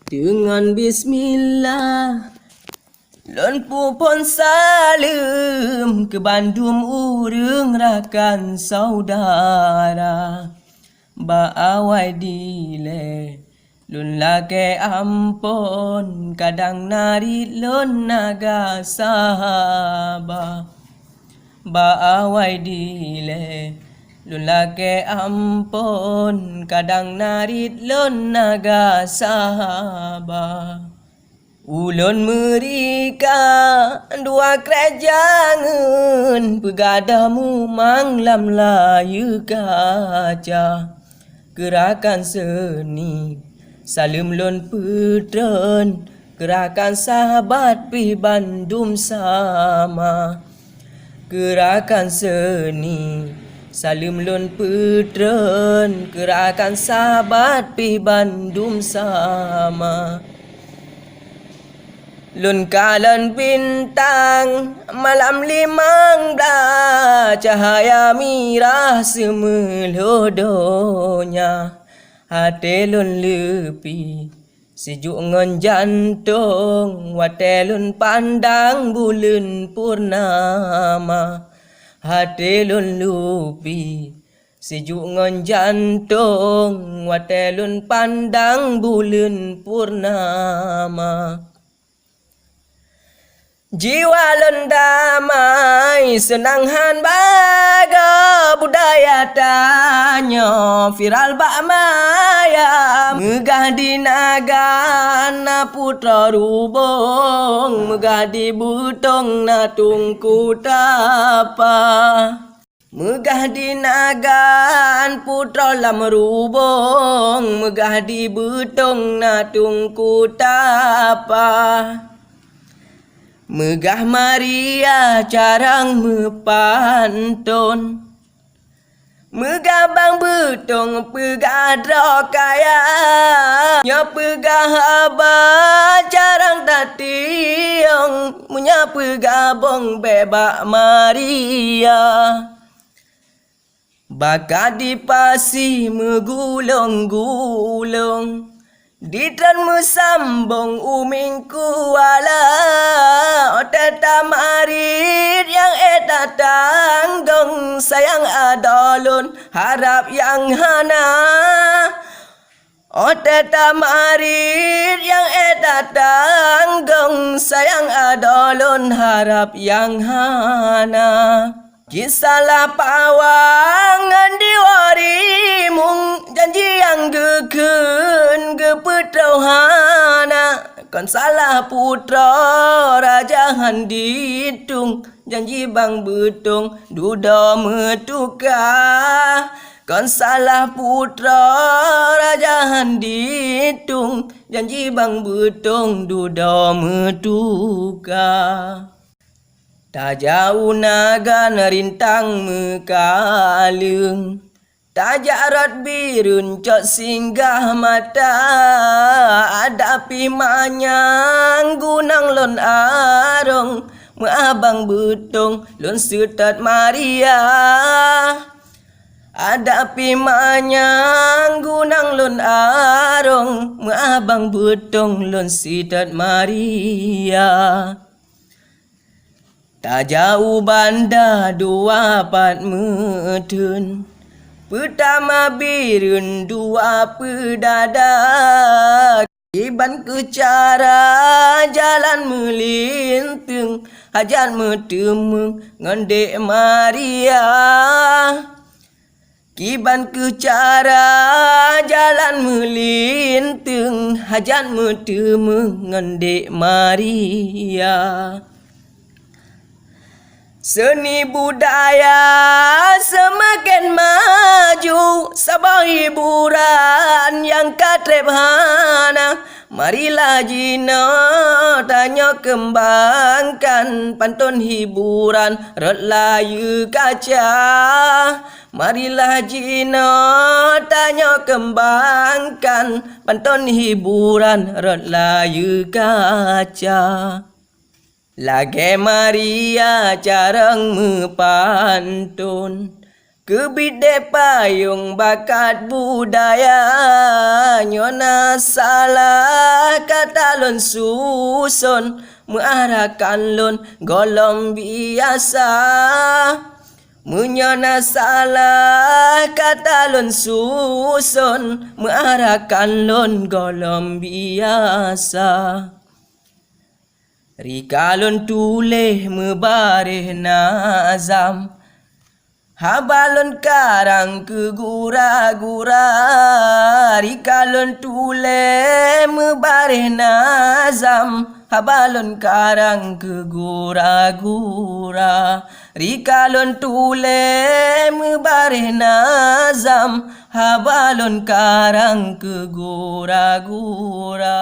Dengan bismillah lon pun salam ke Bandung urang rakan saudara baawai dile lun lake ampon kadang nari lon naga sahaba baawai dile lun lake ampon kadang nari lon naga sahaba ulun mereka dua kerajaan pegadamu manglam layu kaca gerakan seni salim lon putren gerakan sahabat pi Bandung sama gerakan seni salim lon putren gerakan sahabat pi Bandung sama lun kalan bintang malam 15 cahaya mirah semelodonya hati lun lepi sejuk ngon jantung wate lun pandang bulan purnama hati lun lupi sejuk ngon jantung wate lun pandang bulan purnama jiwa lon damai senang han baga budaya tanya viral bak maya megah di nagana putra rubung megah di butong na tungku tapa megah di nagan putra lam rubung megah di butong na tungku tapa megah Maria carang mepantun megah bang betong pegah drokaya nya pegah abah carang tationg munya pegah bong bebak Maria baka dipasi megulung-gulung ditran mesambung uming kuala oteta marit yang eta tanggung sayang adolun harap yang hana oteta marit yang eta tanggung sayang adolun harap yang hana kisahlah pawangan diwarimung janji yang gekun gepetrauhana kon salah putra raja handitung janji bang betung duda metuka kon salah putra raja handitung janji bang betung duda metuka tak jauh naga nerintang mekalung tak jarat birun cok singgah mata ada pi manyang gunang lon arong meabang betung lon sutat Maria ada pi manyang gunang lon arong meabang betung lon sutat Maria tak jauh banda dua pat medun pertama birun dua pedada iban ke cara jalan melintung hajan metemung ngondek Maria kiban ke cara jalan melintung hajan metemung ngondek Maria seni budaya semakin maju sabang hiburan yang katrebhana marilah jino tanya kembangkan pantun hiburan rot layu kaca marilah jino tanya kembangkan pantun hiburan rot layu kaca lage Maria carang mepantun Kebide payung bakat budaya nyona salah kata lon susun mengarahkan lon golong biasa menyona salah kata lon susun mengarahkan lon golong biasa rikalon tuleh mebareh nazam habalon karang ke gura-gura rikalon tule mebareh nazam habalon karang ke gura-gura rikalon tule mebareh nazam habalon karang ke gura-gura